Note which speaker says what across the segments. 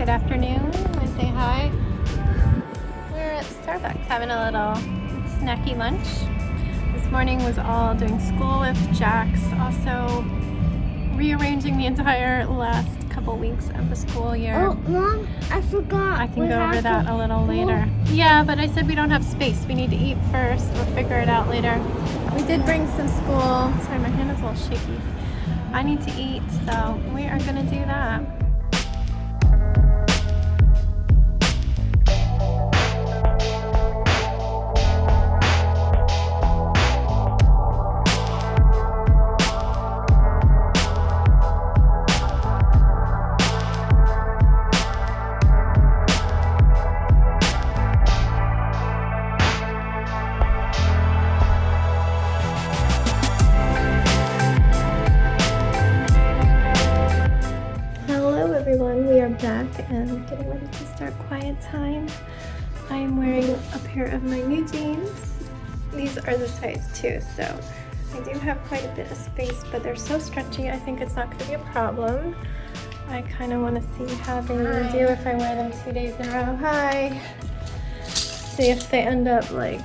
Speaker 1: Good afternoon. I say hi. We're at Starbucks having a little snacky lunch. This morning was all doing school with Jax, also rearranging the entire last couple weeks of the school year.
Speaker 2: Oh, Mom, I forgot.
Speaker 1: I can go over that a little later. Yeah, but I said we don't have space. We need to eat first. We'll figure it out later. We did bring some school. Sorry, my hand is a little shaky. I need to eat, so we are going to do that. Everyone, we are back and getting ready to start quiet time. I am wearing a pair of my new jeans. These are the size 2, so I do have quite a bit of space, but they're so stretchy I think it's not going to be a problem. I kind of want to see how they will do if I wear them 2 days in a row. Hi! See if they end up like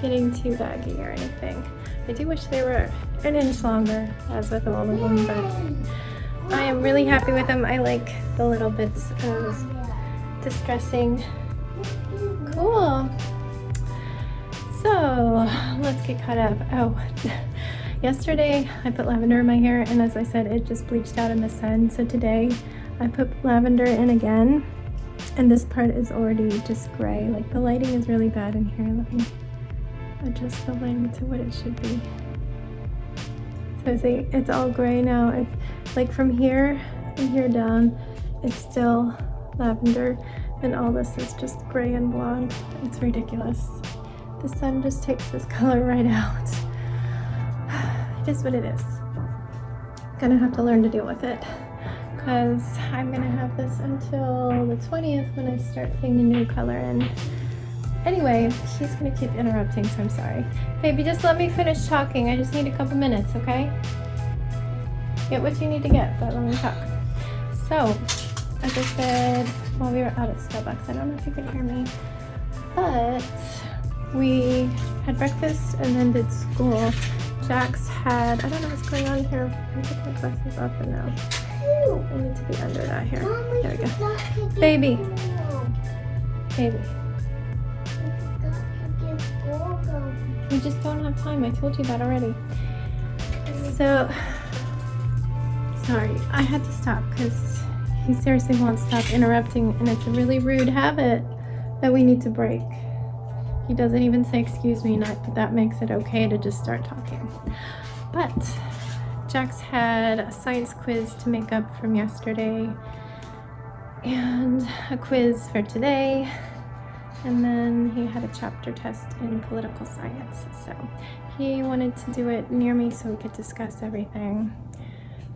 Speaker 1: getting too baggy or anything. I do wish they were an inch longer, as with all of them, but I am really happy with them. I like the little bits of distressing. Cool. So let's get caught up. Oh, yesterday I put lavender in my hair, and as I said, it just bleached out in the sun. So today I put lavender in again, and this part is already just gray. Like the lighting is really bad in here. Let me adjust the lighting to what it should be. So see, it's all gray now. It's like from here and here down, it's still lavender, and all this is just gray and blonde. It's ridiculous. The sun just takes this color right out. It is what it is. Gonna have to learn to deal with it, because I'm gonna have this until the 20th when I start putting the new color in. Anyway, he's gonna keep interrupting, so I'm sorry. Baby, just let me finish talking. I just need a couple minutes, okay? Get what you need to get, but let me talk. So, as I said while we were out at Starbucks, I don't know if you could hear me, but we had breakfast and then did school. Jax had, I don't know what's going on here. I took my glasses off and now I need to be under that here. There we go. Baby. Baby. We just don't have time. I told you that already. So, sorry. I had to stop because he seriously won't stop interrupting, and it's a really rude habit that we need to break. He doesn't even say excuse me, but that makes it okay to just start talking. But Jax had a science quiz to make up from yesterday and a quiz for today. And then he had a chapter test in political science. So he wanted to do it near me so we could discuss everything.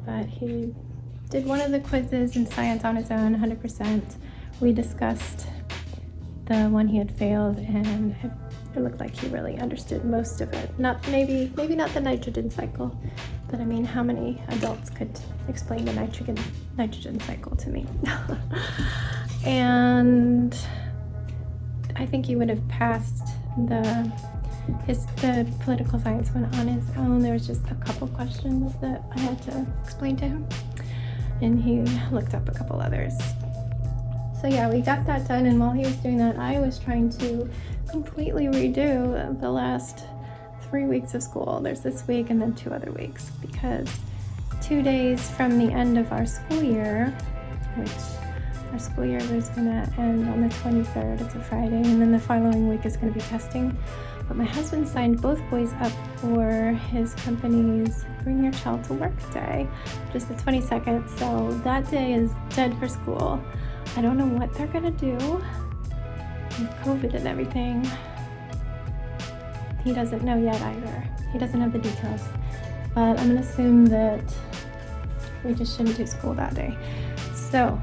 Speaker 1: But he did one of the quizzes in science on his own, 100%. We discussed the one he had failed, and it looked like he really understood most of it. Not maybe not the nitrogen cycle, but I mean, how many adults could explain the nitrogen cycle to me? And I think he would have passed the political science one on his own. There was just a couple questions that I had to explain to him, and he looked up a couple others. So yeah, we got that done, and while he was doing that, I was trying to completely redo the last 3 weeks of school. There's this week and then 2 other weeks, because 2 days from the end of our school year, which our school year was going to end on the 23rd, it's a Friday, and then the following week is going to be testing. But my husband signed both boys up for his company's Bring Your Child to Work Day, just the 22nd, so that day is dead for school. I don't know what they're going to do with COVID and everything. He doesn't know yet either. He doesn't have the details, but I'm going to assume that we just shouldn't do school that day. So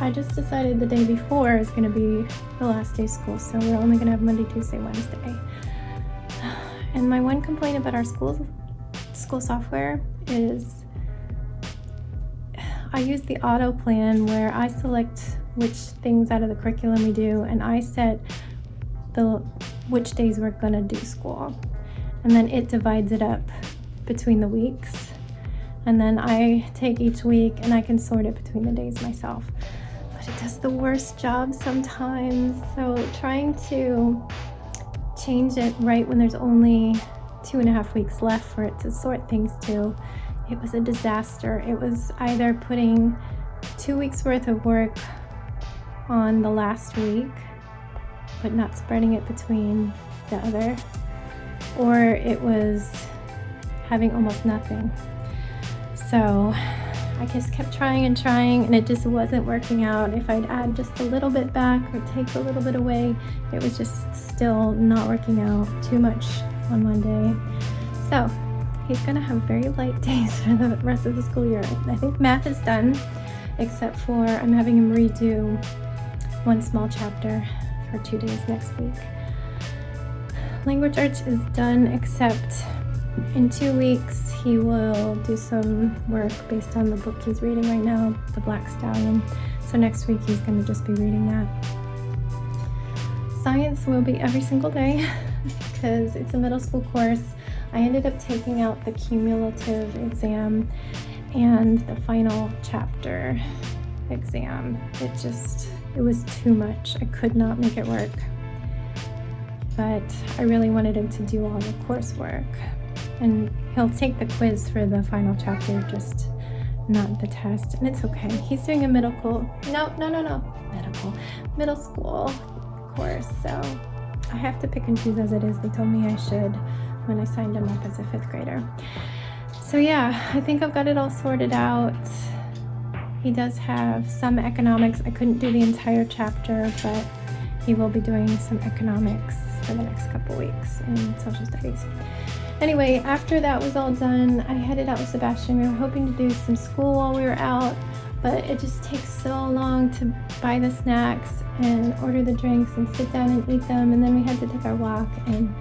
Speaker 1: I just decided the day before is going to be the last day of school, so we're only going to have Monday, Tuesday, Wednesday. And my one complaint about our school software is I use the auto plan where I select which things out of the curriculum we do, and I set which days we're gonna do school. And then it divides it up between the weeks. And then I take each week and I can sort it between the days myself. But it does the worst job sometimes. So trying to change it right when there's only 2.5 weeks left for it to sort things to, it was a disaster. It was either putting 2 weeks worth of work on the last week, but not spreading it between the other, or it was having almost nothing. So I just kept trying and it just wasn't working out. If I'd add just a little bit back or take a little bit away, it was just still not working out. Too much on one day. So he's gonna have very light days for the rest of the school year. I think math is done, except for I'm having him redo one small chapter for 2 days next week. Language arts is done, except in 2 weeks he will do some work based on the book he's reading right now, The Black Stallion. So next week he's going to just be reading that. Science will be every single day because it's a middle school course. I ended up taking out the cumulative exam and the final chapter exam. It was too much. I could not make it work. But I really wanted him to do all the coursework. And he'll take the quiz for the final chapter, just not the test. And it's okay. He's doing a middle school course. So I have to pick and choose as it is. They told me I should when I signed him up as a 5th grader. So yeah, I think I've got it all sorted out. He does have some economics. I couldn't do the entire chapter, but he will be doing some economics for the next couple weeks in social studies. Anyway, after that was all done, I headed out with Sebastian. We were hoping to do some school while we were out, but it just takes so long to buy the snacks and order the drinks and sit down and eat them. And then we had to take our walk. And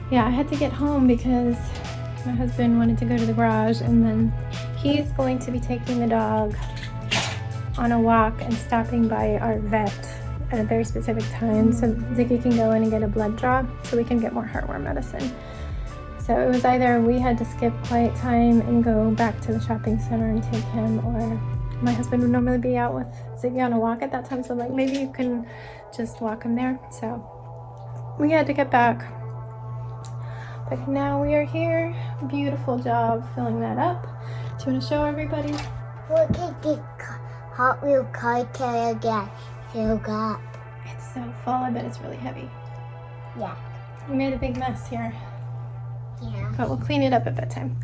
Speaker 1: yeah, I had to get home because my husband wanted to go to the garage, and then he's going to be taking the dog on a walk and stopping by our vet at a very specific time so Ziggy can go in and get a blood draw so we can get more heartworm medicine. So it was either we had to skip quiet time and go back to the shopping center and take him, or my husband would normally be out with Ziggy on a walk at that time, so I'm like, maybe you can just walk him there. So we had to get back. But now we are here. Beautiful job filling that up. Do you want to show everybody?
Speaker 2: Look at the Hot Wheel car carrier again. Filled up.
Speaker 1: It's so full. I bet it's really heavy.
Speaker 2: Yeah.
Speaker 1: We made a big mess here.
Speaker 2: Yeah.
Speaker 1: But we'll clean it up at bedtime.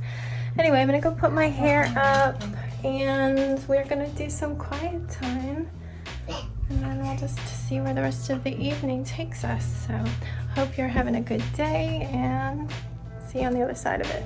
Speaker 1: Anyway, I'm going to go put my hair up and we're going to do some quiet time. And then we'll just see where the rest of the evening takes us. So hope you're having a good day and see you on the other side of it.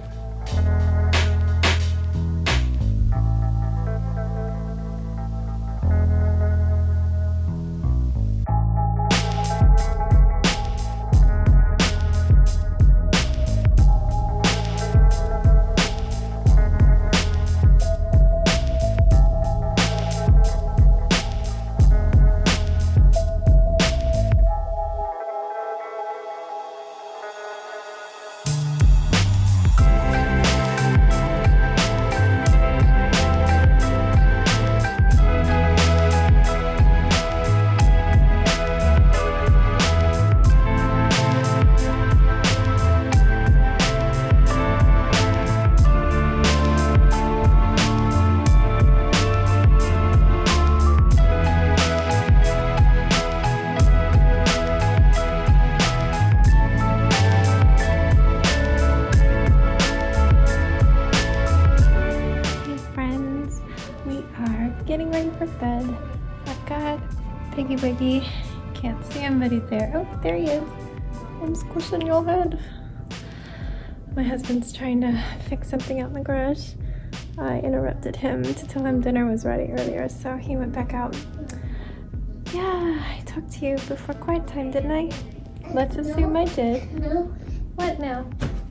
Speaker 1: Getting ready for bed. I've got Piggy Wiggy. Can't see him, but he's there. Oh, there he is. I'm squishing your head. My husband's trying to fix something out in the garage. I interrupted him to tell him dinner was ready earlier, so he went back out. Yeah, I talked to you before quiet time, didn't I? Let's assume I did.
Speaker 2: No.
Speaker 1: What now?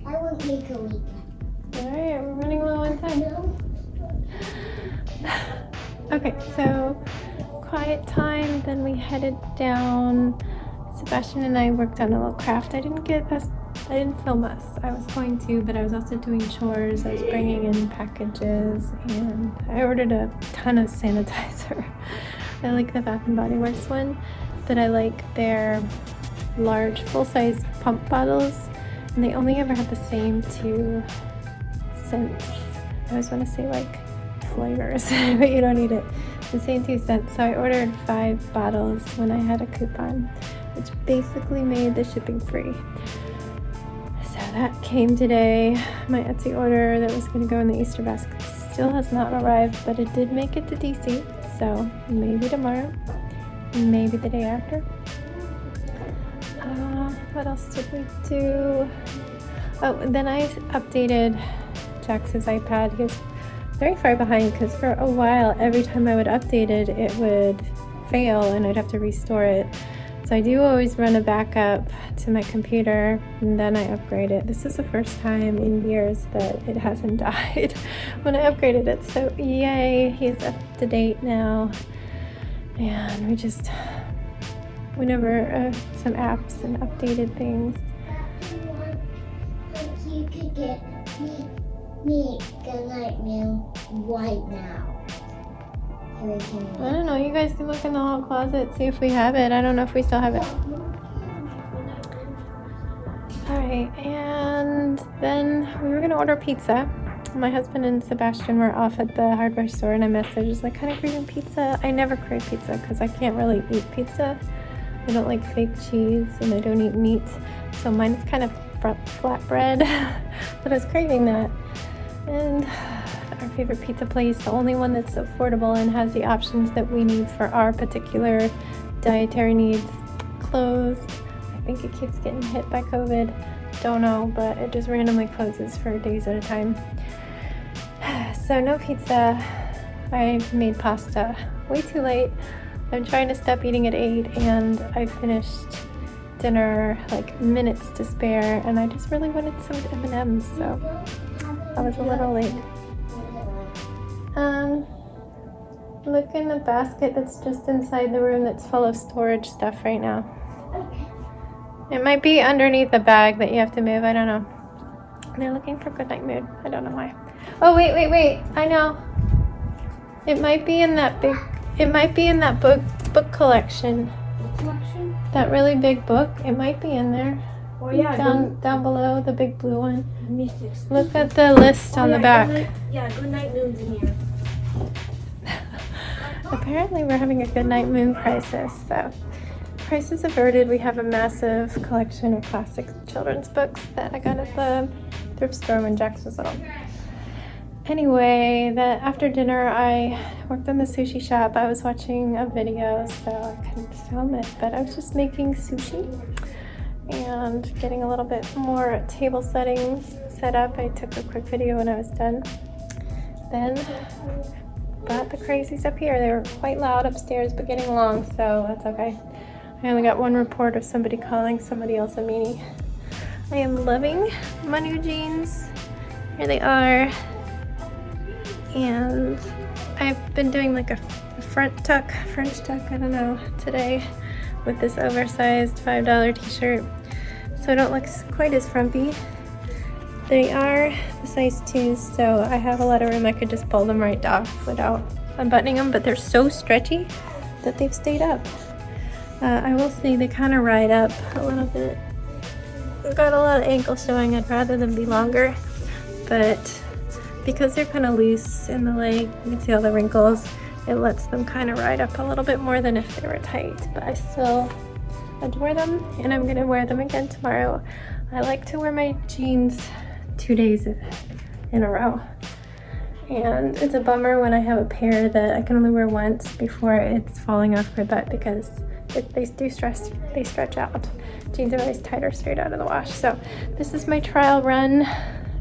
Speaker 2: I won't make a weekend.
Speaker 1: Alright, we're running low on time.
Speaker 2: No.
Speaker 1: Okay, so quiet time, then we headed down. Sebastian and I worked on a little craft. I didn't film us. I was going to, but I was also doing chores. I was bringing in packages, and I ordered a ton of sanitizer. I like the Bath & Body Works one, but I like their large full-size pump bottles, and they only ever have the same 2 scents. I always want to say like flavors, but you don't need it. The same 2 scents. So I ordered 5 bottles when I had a coupon, which basically made the shipping free. So that came today. My Etsy order that was going to go in the Easter basket still has not arrived, but it did make it to DC. So maybe tomorrow, maybe the day after. What else did we do? Oh, and then I updated Jax's iPad. He was very far behind because for a while, every time I would update it, it would fail and I'd have to restore it. So I do always run a backup to my computer and then I upgrade it. This is the first time in years that it hasn't died when I upgraded it. So yay, he's up to date now. And we just went over some apps and updated things.
Speaker 2: You could get me good night meal right now.
Speaker 1: I don't know, you guys can look in the hall closet, see if we have it. I don't know if we still have it. Alright, and then we were gonna order pizza. My husband and Sebastian were off at the hardware store and I messaged, was like, kind of craving pizza. I never crave pizza because I can't really eat pizza. I don't like fake cheese and I don't eat meat. So mine is kind of flatbread, but I was craving that. And our favorite pizza place, the only one that's affordable and has the options that we need for our particular dietary needs, closed. I think it keeps getting hit by COVID. Don't know, but it just randomly closes for days at a time. So no pizza. I made pasta way too late. I'm trying to stop eating at 8 and I finished dinner like minutes to spare and I just really wanted some M&Ms, so I was a little late. Look in the basket that's just inside the room that's full of storage stuff right now. It might be underneath the bag that you have to move, I don't know. They're looking for Goodnight Mood, I don't know why. Oh wait, I know. It might be in that book collection. That really big book, it might be in there.
Speaker 3: Oh yeah,
Speaker 1: down below, the big blue one. Look at the list on the back.
Speaker 3: Goodnight Moon's in here.
Speaker 1: Apparently we're having a Goodnight Moon crisis, so crisis averted. We have a massive collection of classic children's books that I got at the thrift store when Jax was little. Anyway, after dinner I worked on the sushi shop. I was watching a video, so I couldn't film it, but I was just making sushi and getting a little bit more table settings set up. I took a quick video when I was done. Then brought the crazies up here. They were quite loud upstairs, but getting long, so that's okay. I only got one report of somebody calling somebody else a meanie. I am loving my new jeans. Here they are. And I've been doing like a French tuck, I don't know, today with this oversized $5 t-shirt. So I don't look quite as frumpy. They are the size 2s, so I have a lot of room. I could just pull them right off without unbuttoning them, but they're so stretchy that they've stayed up. I will say they kind of ride up a little bit. I've got a lot of ankle showing. I'd rather them be longer, but because they're kind of loose in the leg, you can see all the wrinkles, it lets them kind of ride up a little bit more than if they were tight, but I still adore them, and I'm gonna wear them again tomorrow. I like to wear my jeans 2 days in a row, and it's a bummer when I have a pair that I can only wear once before it's falling off my butt, because they stretch out. Jeans are always tighter straight out of the wash. So this is my trial run.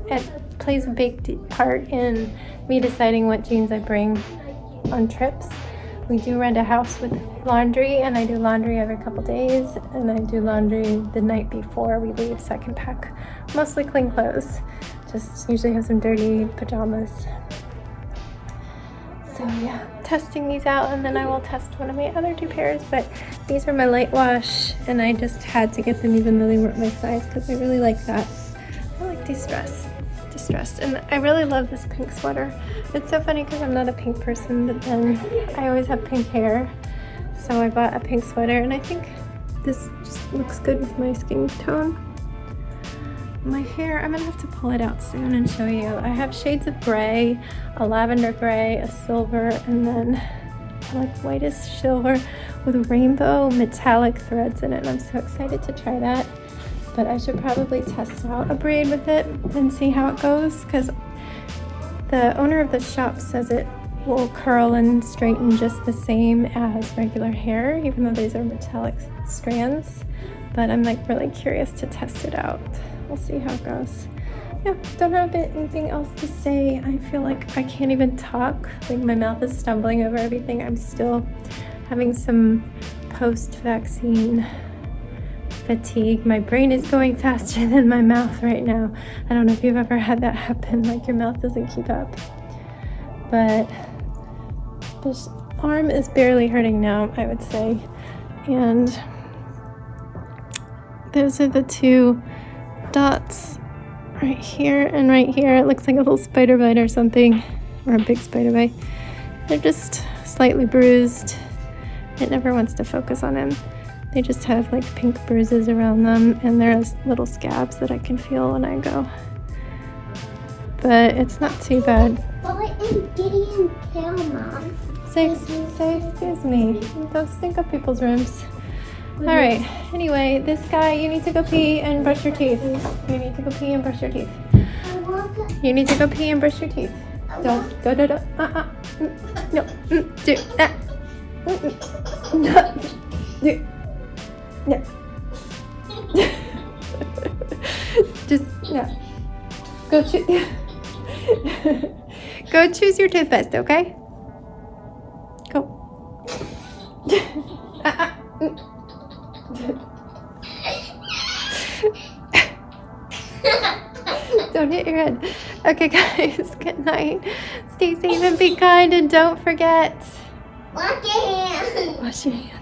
Speaker 1: It plays a big part in me deciding what jeans I bring on trips. We do rent a house with laundry, and I do laundry every couple days, and I do laundry the night before we leave, so I can pack mostly clean clothes. Just usually have some dirty pajamas. So yeah, testing these out, and then I will test one of my other 2 pairs, but these are my light wash, and I just had to get them even though they weren't my size because I really like that. I like distressed, and I really love this pink sweater. It's so funny because I'm not a pink person, but then I always have pink hair, so I bought a pink sweater, and I think this just looks good with my skin tone. My hair, I'm gonna have to pull it out soon and show you. I have shades of gray, a lavender gray, a silver, and then like whitish silver with rainbow metallic threads in it. I'm so excited to try that, but I should probably test out a braid with it and see how it goes, because the owner of the shop says it will curl and straighten just the same as regular hair, even though these are metallic strands. But I'm like really curious to test it out. We'll see how it goes. Yeah, don't have anything else to say. I feel like I can't even talk. Like my mouth is stumbling over everything. I'm still having some post-vaccine fatigue. My brain is going faster than my mouth right now. I don't know if you've ever had that happen, like your mouth doesn't keep up. But this arm is barely hurting now, I would say. And those are the 2 dots right here and right here. It looks like a little spider bite or something, or a big spider bite. They're just slightly bruised. It never wants to focus on him. They just have like pink bruises around them, and there's little scabs that I can feel when I go. But it's not too bad.
Speaker 2: Boy and Gideon tail, Mom.
Speaker 1: Say excuse me. Don't stink up people's rooms. Alright, anyway, this guy, you need to go pee and brush your teeth. You need to go pee and brush your teeth. You need to go pee and brush your teeth. Don't, no, do that. No. Just, no. Go choose your toothpaste, okay? Go. Don't hit your head. Okay, guys, good night. Stay safe and be kind, and don't forget.
Speaker 2: Wash your hands.
Speaker 1: Wash your hands.